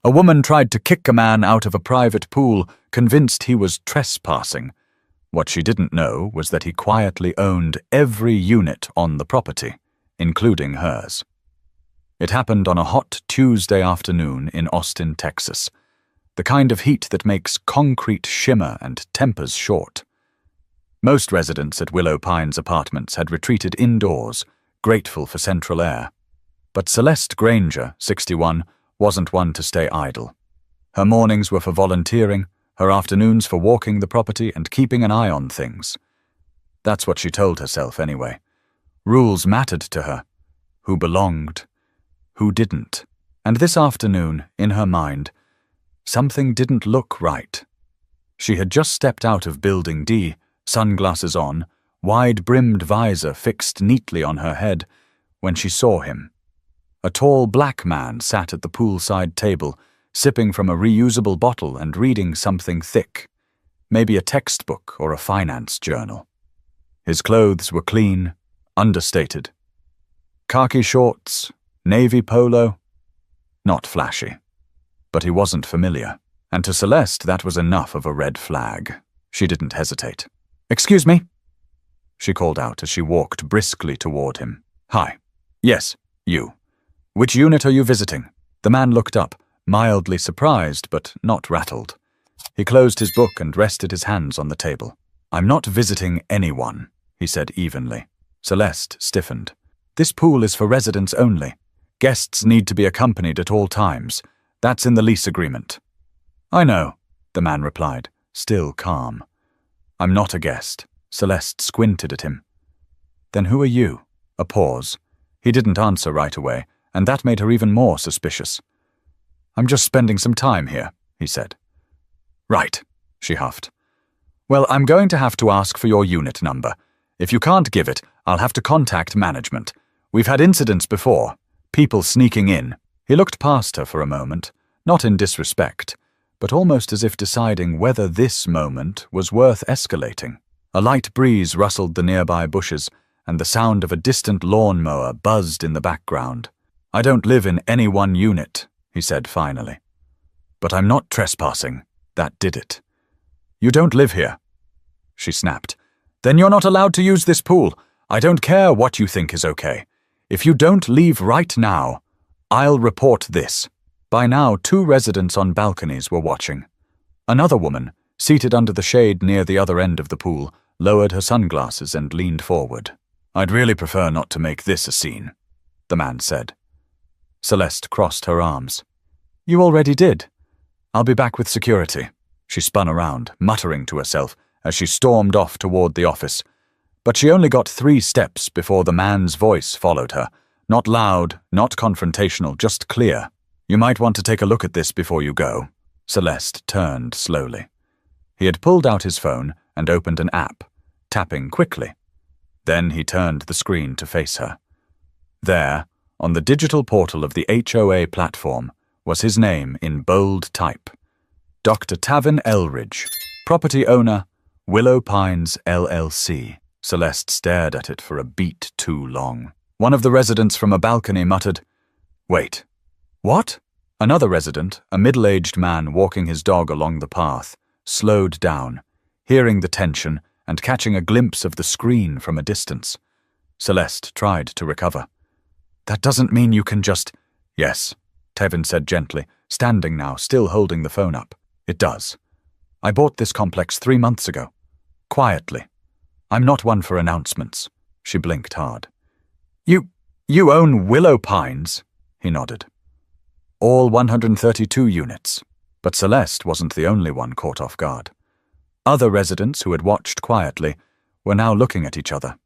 A woman tried to kick a man out of a private pool, convinced he was trespassing. What she didn't know was that he quietly owned every unit on the property, including hers. It happened on a hot Tuesday afternoon in Austin, Texas, the kind of heat that makes concrete shimmer and tempers short. Most residents at Willow Pines Apartments had retreated indoors, grateful for central air. But Celeste Granger, 61, wasn't one to stay idle. Her mornings were for volunteering, her afternoons for walking the property and keeping an eye on things. That's what she told herself anyway. Rules mattered to her. Who belonged, who didn't. And this afternoon, in her mind, something didn't look right. She had just stepped out of Building D, sunglasses on, wide-brimmed visor fixed neatly on her head, when she saw him. A tall black man sat at the poolside table, sipping from a reusable bottle and reading something thick, maybe a textbook or a finance journal. His clothes were clean, understated. Khaki shorts, navy polo, not flashy. But he wasn't familiar, and to Celeste that was enough of a red flag. She didn't hesitate. "Excuse me?" she called out as she walked briskly toward him. "Hi. Yes, you. Which unit are you visiting?" The man looked up, mildly surprised but not rattled. He closed his book and rested his hands on the table. "I'm not visiting anyone," he said evenly. Celeste stiffened. "This pool is for residents only. Guests need to be accompanied at all times. That's in the lease agreement." "I know," the man replied, still calm. "I'm not a guest." Celeste squinted at him. "Then who are you?" A pause. He didn't answer right away, and that made her even more suspicious. "I'm just spending some time here," he said. "Right," she huffed. "Well, I'm going to have to ask for your unit number. If you can't give it, I'll have to contact management. We've had incidents before, people sneaking in." He looked past her for a moment, not in disrespect, but almost as if deciding whether this moment was worth escalating. A light breeze rustled the nearby bushes, and the sound of a distant lawnmower buzzed in the background. "I don't live in any one unit," he said finally. "But I'm not trespassing." That did it. "You don't live here," she snapped. "Then you're not allowed to use this pool. I don't care what you think is okay. If you don't leave right now, I'll report this." By now, 2 residents on balconies were watching. Another woman, seated under the shade near the other end of the pool, lowered her sunglasses and leaned forward. "I'd really prefer not to make this a scene," the man said. Celeste crossed her arms. "You already did. I'll be back with security." She spun around, muttering to herself as she stormed off toward the office. But she only got 3 steps before the man's voice followed her. Not loud, not confrontational, just clear. "You might want to take a look at this before you go." Celeste turned slowly. He had pulled out his phone and opened an app, tapping quickly. Then he turned the screen to face her. There, on the digital portal of the HOA platform, was his name in bold type. Dr. Tavin Elridge, property owner, Willow Pines, LLC. Celeste stared at it for a beat too long. One of the residents from a balcony muttered, "Wait, what?" Another resident, a middle-aged man walking his dog along the path, slowed down, hearing the tension and catching a glimpse of the screen from a distance. Celeste tried to recover. "That doesn't mean you can just—" "Yes," Tevin said gently, standing now, still holding the phone up. "It does. I bought this complex 3 months ago. Quietly. I'm not one for announcements." She blinked hard. You own Willow Pines?" He nodded. "All 132 units." But Celeste wasn't the only one caught off guard. Other residents who had watched quietly were now looking at each other.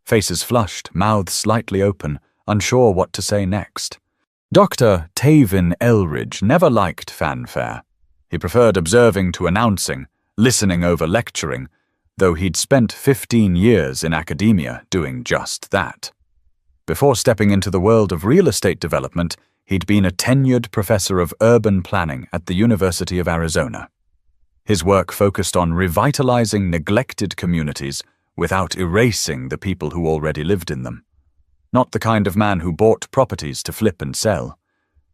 Faces flushed, mouths slightly open, unsure what to say next. Dr. Tavin Elridge never liked fanfare. He preferred observing to announcing, listening over lecturing, though he'd spent 15 years in academia doing just that. Before stepping into the world of real estate development, he'd been a tenured professor of urban planning at the University of Arizona. His work focused on revitalizing neglected communities without erasing the people who already lived in them. Not the kind of man who bought properties to flip and sell.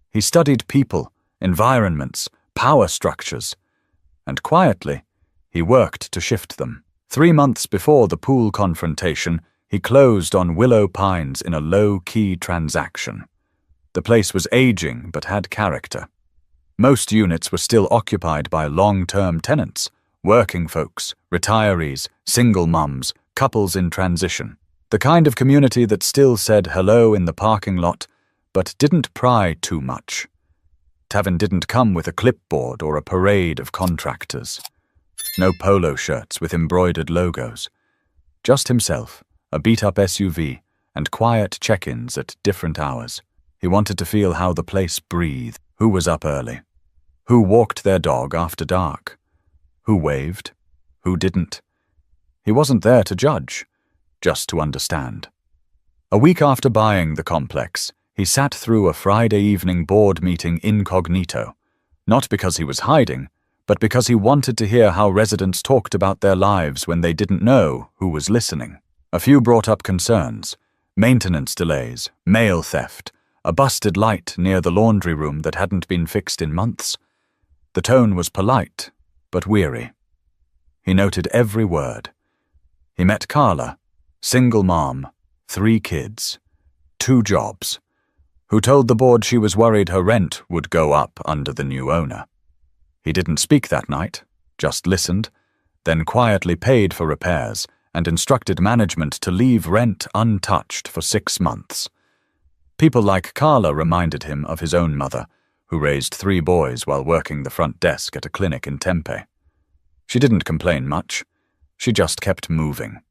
He studied people environments, power structures. And quietly, he worked to shift them. 3 months before the pool confrontation, he closed on Willow Pines in a low-key transaction. The place was aging but had character. Most units were still occupied by long-term tenants, working folks, retirees, single mums, couples in transition. The kind of community that still said hello in the parking lot, but didn't pry too much. Tavin didn't come with a clipboard or a parade of contractors. No polo shirts with embroidered logos. Just himself, a beat-up SUV, and quiet check-ins at different hours. He wanted to feel how the place breathed, who was up early, who walked their dog after dark, who waved, who didn't. He wasn't there to judge, just to understand. A week after buying the complex, he sat through a Friday evening board meeting incognito, not because he was hiding, but because he wanted to hear how residents talked about their lives when they didn't know who was listening. A few brought up concerns, maintenance delays, mail theft, a busted light near the laundry room that hadn't been fixed in months. The tone was polite, but weary. He noted every word. He met Carla, single mom, 3 kids, 2 jobs, who told the board she was worried her rent would go up under the new owner. He didn't speak that night, just listened, then quietly paid for repairs and instructed management to leave rent untouched for 6 months. People like Carla reminded him of his own mother, who raised 3 boys while working the front desk at a clinic in Tempe. She didn't complain much. She just kept moving.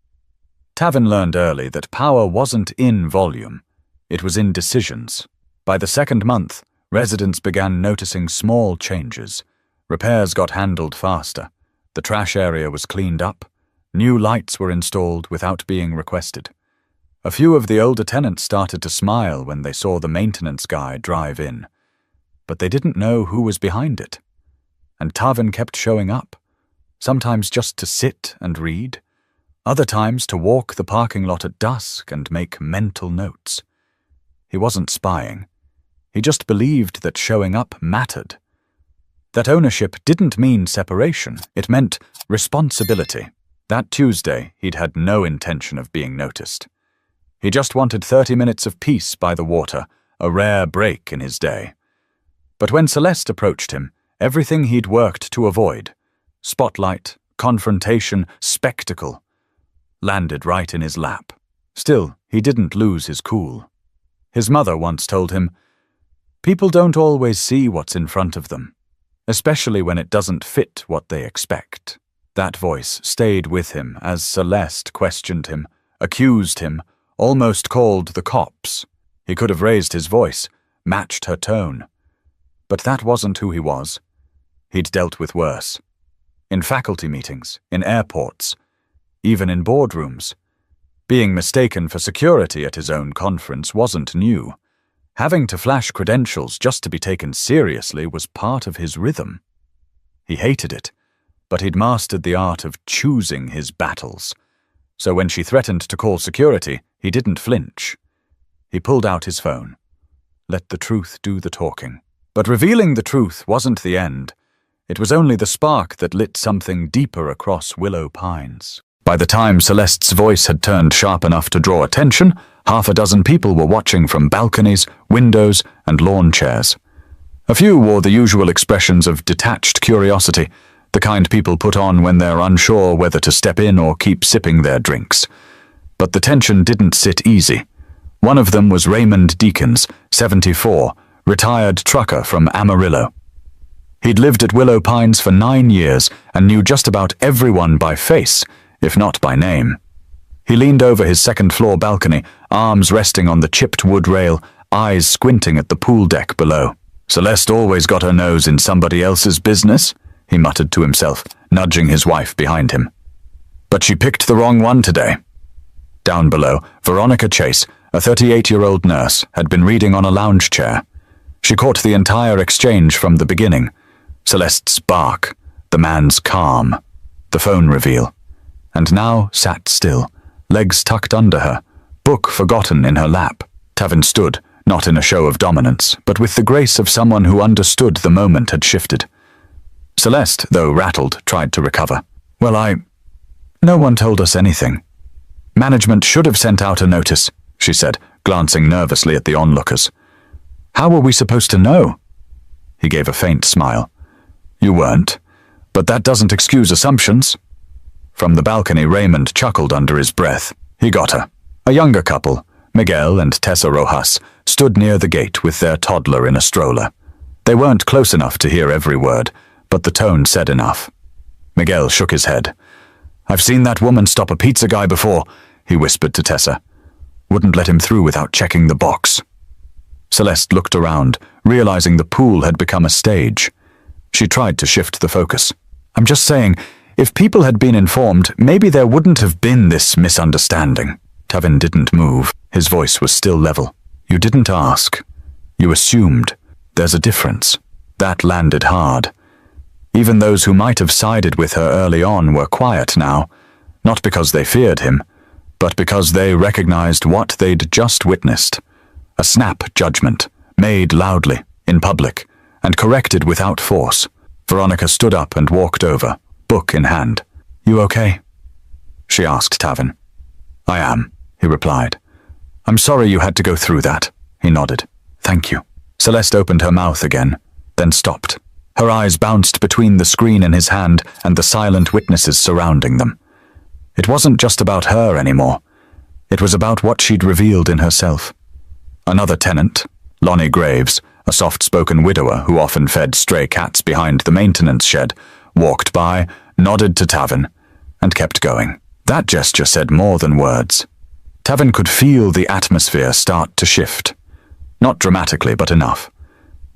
Tavin learned early that power wasn't in volume. It was in decisions. By the 2nd month, residents began noticing small changes. Repairs got handled faster. The trash area was cleaned up. New lights were installed without being requested. A few of the older tenants started to smile when they saw the maintenance guy drive in. But they didn't know who was behind it. And Tavin kept showing up, sometimes just to sit and read, other times to walk the parking lot at dusk and make mental notes. He wasn't spying. He just believed that showing up mattered. That ownership didn't mean separation. It meant responsibility. That Tuesday, he'd had no intention of being noticed. He just wanted 30 minutes of peace by the water, a rare break in his day. But when Celeste approached him, everything he'd worked to avoid, spotlight, confrontation, spectacle, landed right in his lap. Still, he didn't lose his cool. His mother once told him, "People don't always see what's in front of them, especially when it doesn't fit what they expect." That voice stayed with him as Celeste questioned him, accused him, almost called the cops. He could have raised his voice, matched her tone. But that wasn't who he was. He'd dealt with worse. In faculty meetings, in airports, even in boardrooms. Being mistaken for security at his own conference wasn't new. Having to flash credentials just to be taken seriously was part of his rhythm. He hated it, but he'd mastered the art of choosing his battles. So when she threatened to call security, he didn't flinch. He pulled out his phone. Let the truth do the talking. But revealing the truth wasn't the end. It was only the spark that lit something deeper across Willow Pines. By the time Celeste's voice had turned sharp enough to draw attention, 6 people were watching from balconies, windows, and lawn chairs. A few wore the usual expressions of detached curiosity, the kind people put on when they're unsure whether to step in or keep sipping their drinks. But the tension didn't sit easy. One of them was Raymond Deakins, 74, retired trucker from Amarillo. He'd lived at Willow Pines for 9 years and knew just about everyone by face, if not by name. He leaned over his 2nd-floor balcony, arms resting on the chipped wood rail, eyes squinting at the pool deck below. "Celeste always got her nose in somebody else's business," he muttered to himself, nudging his wife behind him. "But she picked the wrong one today." Down below, Veronica Chase, a 38-year-old nurse, had been reading on a lounge chair. She caught the entire exchange from the beginning. Celeste's bark, the man's calm, the phone reveal, and now sat still, legs tucked under her, book forgotten in her lap. Tavin stood, not in a show of dominance, but with the grace of someone who understood the moment had shifted. Celeste, though rattled, tried to recover. "Well, no one told us anything. Management should have sent out a notice," she said, glancing nervously at the onlookers. "How were we supposed to know?" He gave a faint smile. "You weren't, but that doesn't excuse assumptions." From the balcony, Raymond chuckled under his breath. He got her. A younger couple, Miguel and Tessa Rojas, stood near the gate with their toddler in a stroller. They weren't close enough to hear every word, but the tone said enough. Miguel shook his head. "I've seen that woman stop a pizza guy before," he whispered to Tessa. "Wouldn't let him through without checking the box." Celeste looked around, realizing the pool had become a stage. She tried to shift the focus. "I'm just saying, if people had been informed, maybe there wouldn't have been this misunderstanding." Tavin didn't move. His voice was still level. "You didn't ask. You assumed. There's a difference." That landed hard. Even those who might have sided with her early on were quiet now, not because they feared him, but because they recognized what they'd just witnessed. A snap judgment, made loudly, in public, and corrected without force. Veronica stood up and walked over, book in hand. "You okay?" she asked Tavin. "I am," he replied. "I'm sorry you had to go through that," he nodded. "Thank you." Celeste opened her mouth again, then stopped. Her eyes bounced between the screen in his hand and the silent witnesses surrounding them. It wasn't just about her anymore. It was about what she'd revealed in herself. Another tenant, Lonnie Graves, a soft-spoken widower who often fed stray cats behind the maintenance shed, walked by, nodded to Tavin, and kept going. That gesture said more than words. Tavin could feel the atmosphere start to shift. Not dramatically, but enough.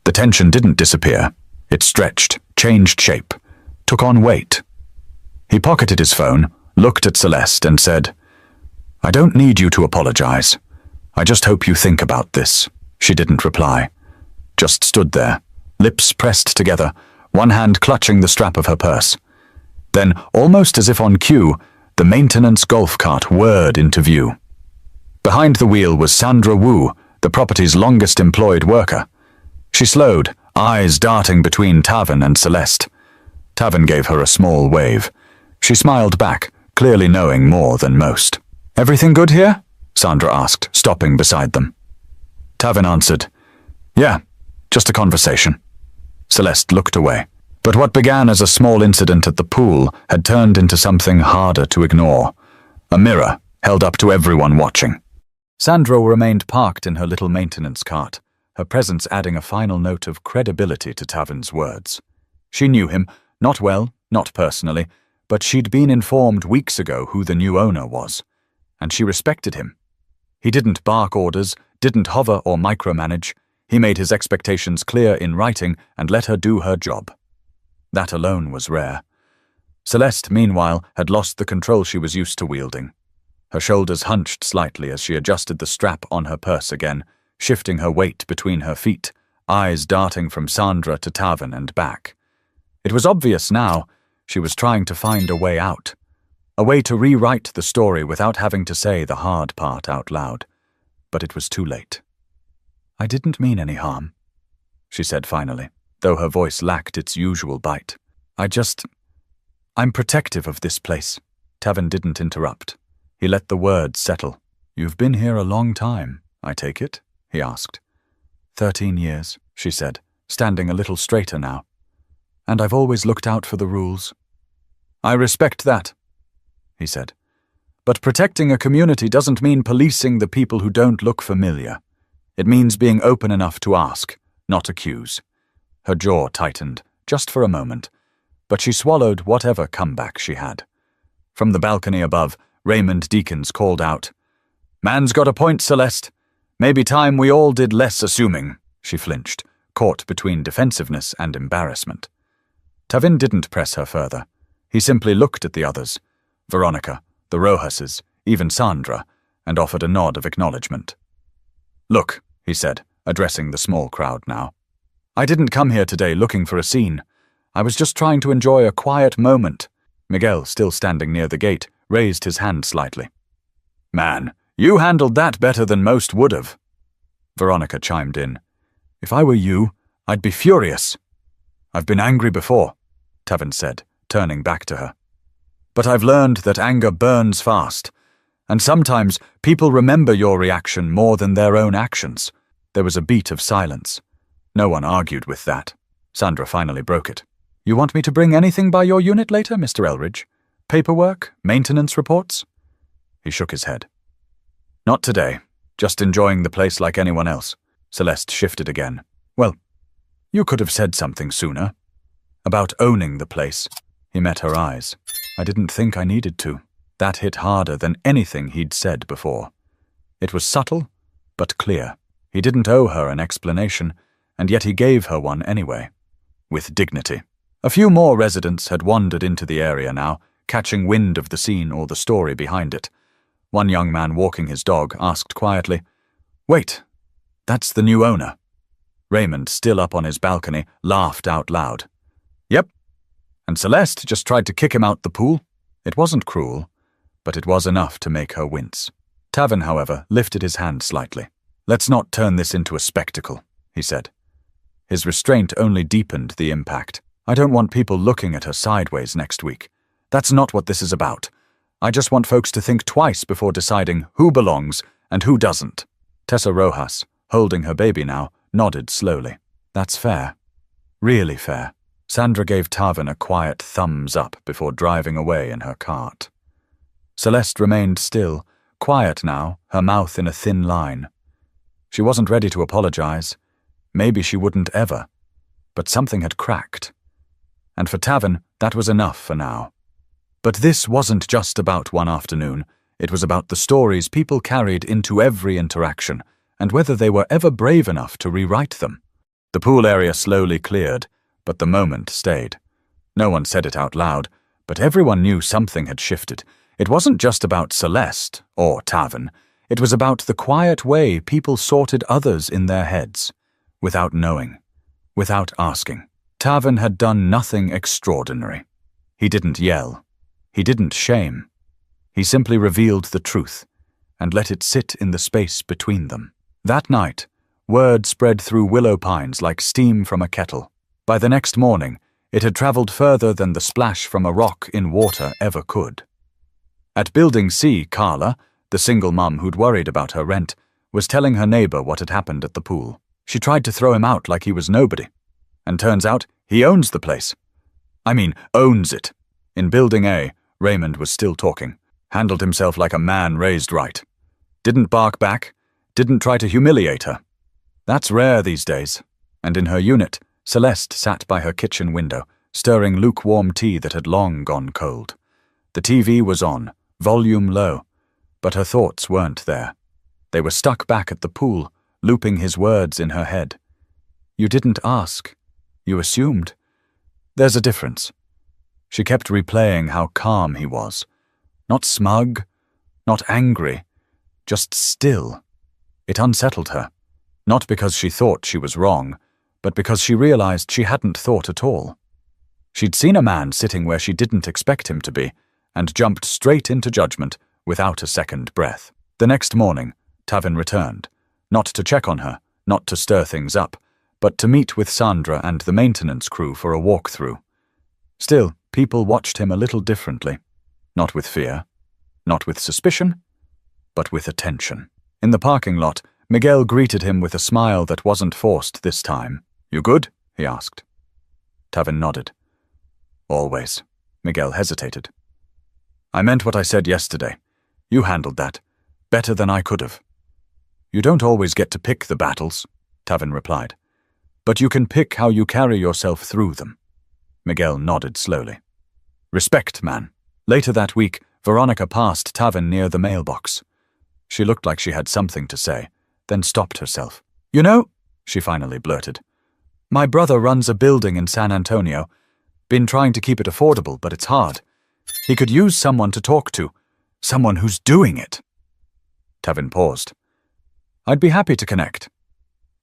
The tension didn't disappear. It stretched, changed shape, took on weight. He pocketed his phone, looked at Celeste, and said, "I don't need you to apologize. I just hope you think about this." She didn't reply. Just stood there, lips pressed together, one hand clutching the strap of her purse. Then, almost as if on cue, the maintenance golf cart whirred into view. Behind the wheel was Sandra Wu, the property's longest-employed worker. She slowed, eyes darting between Tavin and Celeste. Tavin gave her a small wave. She smiled back, clearly knowing more than most. "Everything good here?" Sandra asked, stopping beside them. Tavin answered, "Yeah, just a conversation." Celeste looked away. But what began as a small incident at the pool had turned into something harder to ignore. A mirror held up to everyone watching. Sandra remained parked in her little maintenance cart, her presence adding a final note of credibility to Tavin's words. She knew him, not well, not personally, but she'd been informed weeks ago who the new owner was, and she respected him. He didn't bark orders, didn't hover or micromanage. He made his expectations clear in writing and let her do her job. That alone was rare. Celeste, meanwhile, had lost the control she was used to wielding. Her shoulders hunched slightly as she adjusted the strap on her purse again, shifting her weight between her feet, eyes darting from Sandra to Tavin and back. It was obvious now she was trying to find a way out, a way to rewrite the story without having to say the hard part out loud. But it was too late. "I didn't mean any harm," she said finally, though her voice lacked its usual bite. I'm protective of this place." Tavin didn't interrupt. He let the words settle. "You've been here a long time, I take it?" he asked. 13 years, she said, standing a little straighter now. "And I've always looked out for the rules." "I respect that," he said. "But protecting a community doesn't mean policing the people who don't look familiar. It means being open enough to ask, not accuse." Her jaw tightened, just for a moment, but she swallowed whatever comeback she had. From the balcony above, Raymond Deakins called out, "Man's got a point, Celeste. Maybe time we all did less assuming." She flinched, caught between defensiveness and embarrassment. Tavin didn't press her further. He simply looked at the others, Veronica, the Rojases, even Sandra, and offered a nod of acknowledgement. "Look," he said, addressing the small crowd now. "I didn't come here today looking for a scene. I was just trying to enjoy a quiet moment." Miguel, still standing near the gate, raised his hand slightly. "Man, you handled that better than most would have." Veronica chimed in. If I were you, I'd be furious. I've been angry before, Tavin said, turning back to her. But I've learned that anger burns fast, and sometimes people remember your reaction more than their own actions. There was a beat of silence. No one argued with that. Sandra finally broke it. You want me to bring anything by your unit later, Mr. Elridge? Paperwork? Maintenance reports? He shook his head. Not today. Just enjoying the place like anyone else. Celeste shifted again. Well, you could have said something sooner. About owning the place. He met her eyes. I didn't think I needed to. That hit harder than anything he'd said before. It was subtle, but clear. He didn't owe her an explanation, and yet he gave her one anyway. With dignity. A few more residents had wandered into the area now, catching wind of the scene or the story behind it. One young man walking his dog asked quietly, Wait, that's the new owner. Raymond, still up on his balcony, laughed out loud. Yep. And Celeste just tried to kick him out the pool. It wasn't cruel, but it was enough to make her wince. Tavin, however, lifted his hand slightly. Let's not turn this into a spectacle, he said. His restraint only deepened the impact. I don't want people looking at her sideways next week. That's not what this is about. I just want folks to think twice before deciding who belongs and who doesn't. Tessa Rojas, holding her baby now, nodded slowly. That's fair. Really fair. Sandra gave Tavin a quiet thumbs up before driving away in her cart. Celeste remained still, quiet now, her mouth in a thin line. She wasn't ready to apologize. Maybe she wouldn't ever. But something had cracked. And for Tavin, that was enough for now. But this wasn't just about one afternoon. It was about the stories people carried into every interaction, and whether they were ever brave enough to rewrite them. The pool area slowly cleared, but the moment stayed. No one said it out loud, but everyone knew something had shifted. It wasn't just about Celeste, or Tavin. It was about the quiet way people sorted others in their heads, without knowing, without asking. Tavin had done nothing extraordinary. He didn't yell. He didn't shame. He simply revealed the truth, and let it sit in the space between them. That night, word spread through willow pines like steam from a kettle. By the next morning, it had traveled further than the splash from a rock in water ever could. At Building C, Carla, the single mum who'd worried about her rent, was telling her neighbor what had happened at the pool. She tried to throw him out like he was nobody. And turns out, he owns the place. I mean, owns it. In Building A, Raymond was still talking. Handled himself like a man raised right. Didn't bark back. Didn't try to humiliate her. That's rare these days. And in her unit, Celeste sat by her kitchen window, stirring lukewarm tea that had long gone cold. The TV was on, volume low, but her thoughts weren't there. They were stuck back at the pool, looping his words in her head. You didn't ask. You assumed. There's a difference. She kept replaying how calm he was. Not smug, not angry, just still. It unsettled her. Not because she thought she was wrong, but because she realized she hadn't thought at all. She'd seen a man sitting where she didn't expect him to be, and jumped straight into judgment without a second breath. The next morning, Tavin returned, not to check on her, not to stir things up, but to meet with Sandra and the maintenance crew for a walk-through. Still, people watched him a little differently. Not with fear, not with suspicion, but with attention. In the parking lot, Miguel greeted him with a smile that wasn't forced this time. You good? He asked. Tavin nodded. Always. Miguel hesitated. I meant what I said yesterday. You handled that. Better than I could have. You don't always get to pick the battles, Tavin replied. But you can pick how you carry yourself through them. Miguel nodded slowly. Respect, man. Later that week, Veronica passed Tavin near the mailbox. She looked like she had something to say, then stopped herself. You know, she finally blurted, my brother runs a building in San Antonio. Been trying to keep it affordable, but it's hard. He could use someone to talk to. Someone who's doing it. Tavin paused. I'd be happy to connect.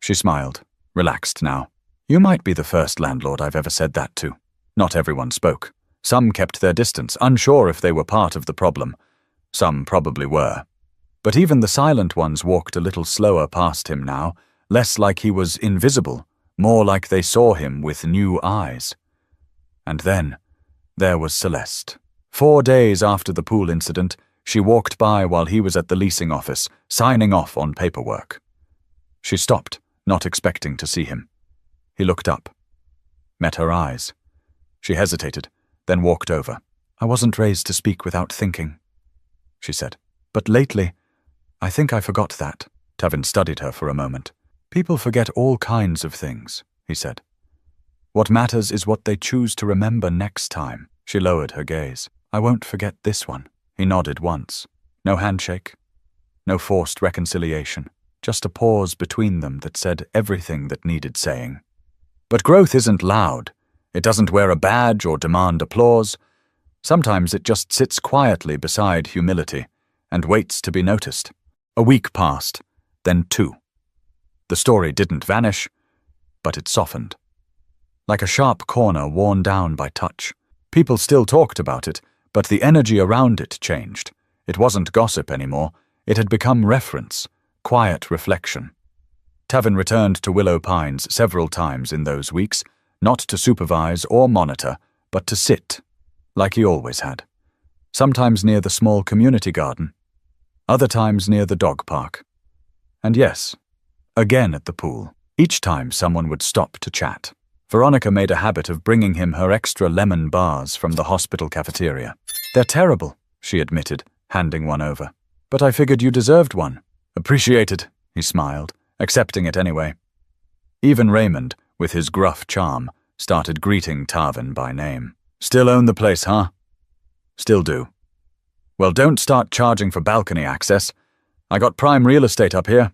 She smiled, relaxed now. You might be the first landlord I've ever said that to. Not everyone spoke. Some kept their distance, unsure if they were part of the problem. Some probably were. But even the silent ones walked a little slower past him now, less like he was invisible, more like they saw him with new eyes. And then there was Celeste. 4 days after the pool incident, she walked by while he was at the leasing office, signing off on paperwork. She stopped, not expecting to see him. He looked up, met her eyes. She hesitated, then walked over. "I wasn't raised to speak without thinking," she said. "But lately, I think I forgot that." Tavin studied her for a moment. "People forget all kinds of things," he said. "What matters is what they choose to remember next time." She lowered her gaze. "I won't forget this one." He nodded once. No handshake, no forced reconciliation, just a pause between them that said everything that needed saying. But growth isn't loud. It doesn't wear a badge or demand applause. Sometimes it just sits quietly beside humility and waits to be noticed. A week passed, then 2. The story didn't vanish, but it softened. Like a sharp corner worn down by touch. People still talked about it, but the energy around it changed. It wasn't gossip anymore. It had become reference, quiet reflection. Tavin returned to Willow Pines several times in those weeks, not to supervise or monitor, but to sit, like he always had. Sometimes near the small community garden, other times near the dog park. And yes, again at the pool. Each time someone would stop to chat. Veronica made a habit of bringing him her extra lemon bars from the hospital cafeteria. "They're terrible," she admitted, handing one over. "But I figured you deserved one." "Appreciated," he smiled, accepting it anyway. Even Raymond, with his gruff charm, started greeting Tavin by name. "Still own the place, huh?" "Still do." "Well, don't start charging for balcony access. I got prime real estate up here."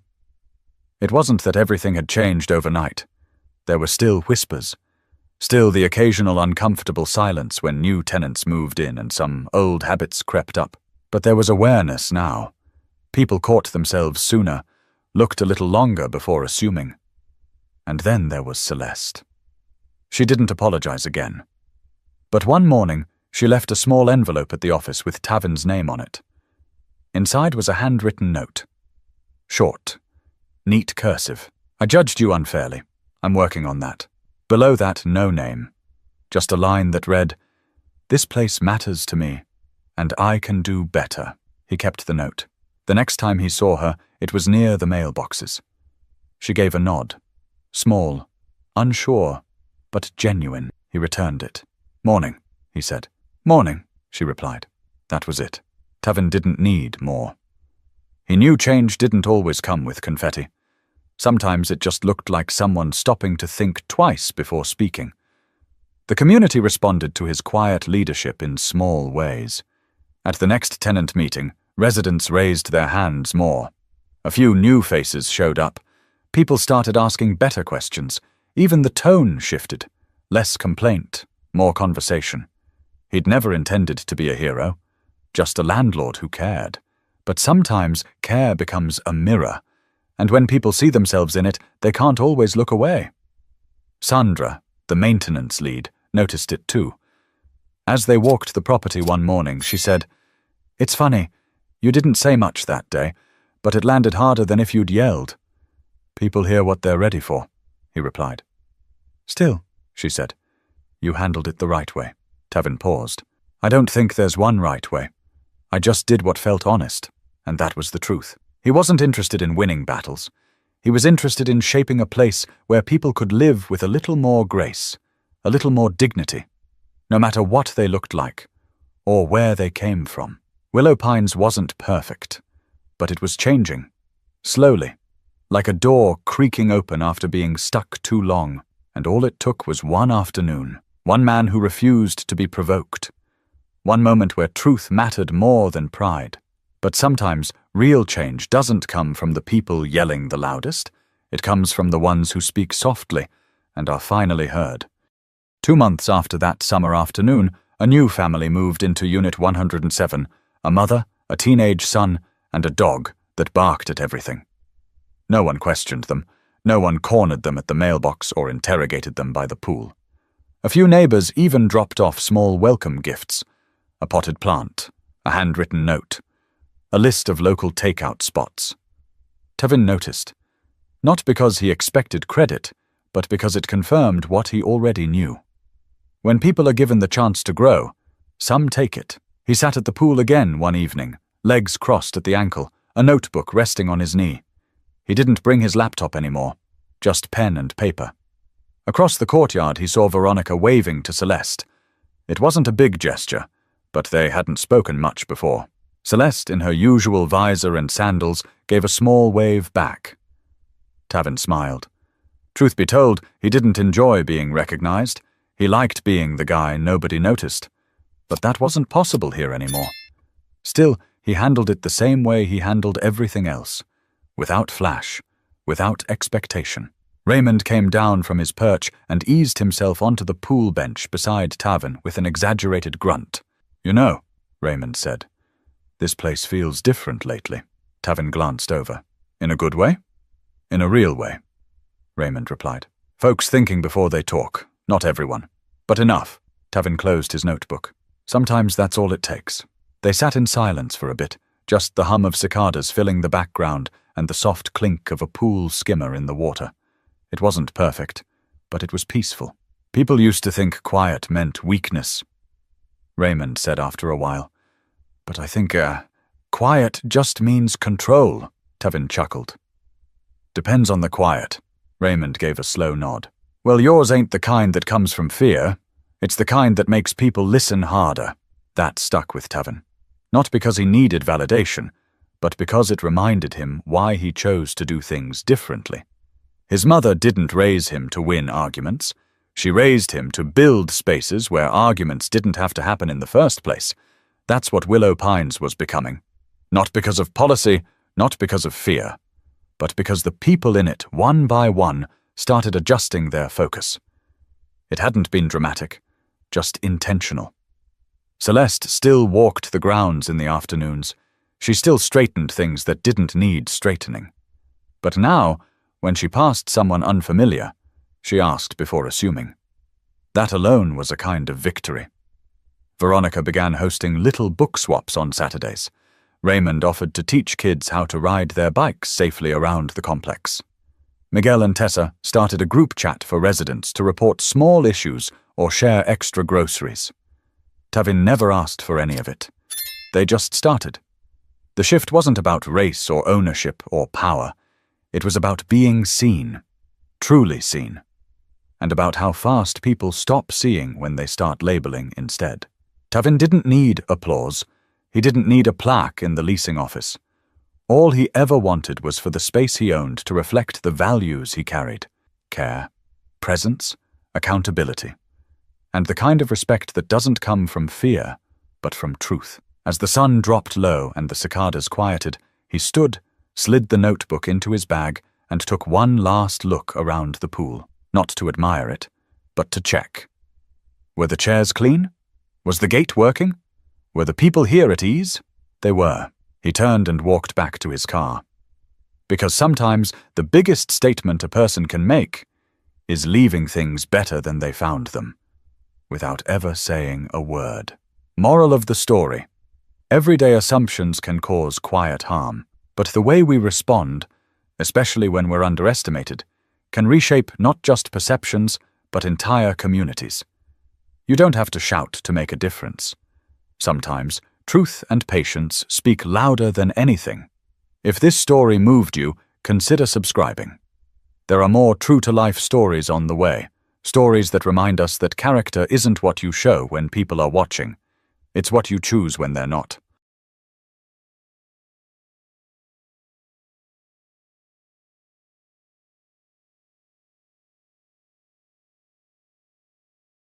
It wasn't that everything had changed overnight. There were still whispers, still the occasional uncomfortable silence when new tenants moved in and some old habits crept up. But there was awareness now. People caught themselves sooner, looked a little longer before assuming. And then there was Celeste. She didn't apologize again. But one morning, she left a small envelope at the office with Tavin's name on it. Inside was a handwritten note. Short, neat cursive. "I judged you unfairly. I'm working on that." Below that, no name. Just a line that read, "This place matters to me, and I can do better." He kept the note. The next time he saw her, it was near the mailboxes. She gave a nod. Small, unsure, but genuine. He returned it. "Morning," he said. "Morning," she replied. That was it. Tavin didn't need more. He knew change didn't always come with confetti. Sometimes it just looked like someone stopping to think twice before speaking. The community responded to his quiet leadership in small ways. At the next tenant meeting, residents raised their hands more. A few new faces showed up. People started asking better questions. Even the tone shifted. Less complaint, more conversation. He'd never intended to be a hero, just a landlord who cared. But sometimes care becomes a mirror, and when people see themselves in it, they can't always look away. Sandra, the maintenance lead, noticed it too. As they walked the property one morning, she said, "It's funny, you didn't say much that day, but it landed harder than if you'd yelled." "People hear what they're ready for," he replied. "Still," she said, "you handled it the right way." Tavin paused. "I don't think there's one right way. I just did what felt honest, and that was the truth." He wasn't interested in winning battles. He was interested in shaping a place where people could live with a little more grace, a little more dignity, no matter what they looked like, or where they came from. Willow Pines wasn't perfect, but it was changing, slowly, like a door creaking open after being stuck too long, and all it took was one afternoon, one man who refused to be provoked, one moment where truth mattered more than pride. But sometimes real change doesn't come from the people yelling the loudest. It comes from the ones who speak softly and are finally heard. 2 months after that summer afternoon, a new family moved into Unit 107, a mother, a teenage son, and a dog that barked at everything. No one questioned them. No one cornered them at the mailbox or interrogated them by the pool. A few neighbors even dropped off small welcome gifts, a potted plant, a handwritten note, a list of local takeout spots. Tavin noticed. Not because he expected credit, but because it confirmed what he already knew. When people are given the chance to grow, some take it. He sat at the pool again one evening, legs crossed at the ankle, a notebook resting on his knee. He didn't bring his laptop anymore, just pen and paper. Across the courtyard he saw Veronica waving to Celeste. It wasn't a big gesture, but they hadn't spoken much before. Celeste, in her usual visor and sandals, gave a small wave back. Tavin smiled. Truth be told, he didn't enjoy being recognized. He liked being the guy nobody noticed. But that wasn't possible here anymore. Still, he handled it the same way he handled everything else. Without flash, without expectation. Raymond came down from his perch and eased himself onto the pool bench beside Tavin with an exaggerated grunt. "You know," Raymond said, "this place feels different lately." Tavin glanced over. "In a good way?" "In a real way," Raymond replied. "Folks thinking before they talk. Not everyone. But enough." Tavin closed his notebook. "Sometimes that's all it takes." They sat in silence for a bit, just the hum of cicadas filling the background and the soft clink of a pool skimmer in the water. It wasn't perfect, but it was peaceful. "People used to think quiet meant weakness," Raymond said after a while. "But I think, quiet just means control," Tavin chuckled. "Depends on the quiet." Raymond gave a slow nod. "Well, yours ain't the kind that comes from fear. It's the kind that makes people listen harder." That stuck with Tavin. Not because he needed validation, but because it reminded him why he chose to do things differently. His mother didn't raise him to win arguments. She raised him to build spaces where arguments didn't have to happen in the first place. That's what Willow Pines was becoming. Not because of policy, not because of fear, but because the people in it, one by one, started adjusting their focus. It hadn't been dramatic, just intentional. Celeste still walked the grounds in the afternoons. She still straightened things that didn't need straightening. But now, when she passed someone unfamiliar, she asked before assuming. That alone was a kind of victory. Veronica began hosting little book swaps on Saturdays. Raymond offered to teach kids how to ride their bikes safely around the complex. Miguel and Tessa started a group chat for residents to report small issues or share extra groceries. Tavin never asked for any of it. They just started. The shift wasn't about race or ownership or power. It was about being seen, truly seen, and about how fast people stop seeing when they start labeling instead. Tavin didn't need applause. He didn't need a plaque in the leasing office. All he ever wanted was for the space he owned to reflect the values he carried: care, presence, accountability, and the kind of respect that doesn't come from fear, but from truth. As the sun dropped low and the cicadas quieted, he stood, slid the notebook into his bag, and took one last look around the pool, not to admire it, but to check. Were the chairs clean? Was the gate working? Were the people here at ease? They were. He turned and walked back to his car. Because sometimes the biggest statement a person can make is leaving things better than they found them, without ever saying a word. Moral of the story: everyday assumptions can cause quiet harm. But the way we respond, especially when we're underestimated, can reshape not just perceptions, but entire communities. You don't have to shout to make a difference. Sometimes, truth and patience speak louder than anything. If this story moved you, consider subscribing. There are more true-to-life stories on the way, stories that remind us that character isn't what you show when people are watching. It's what you choose when they're not.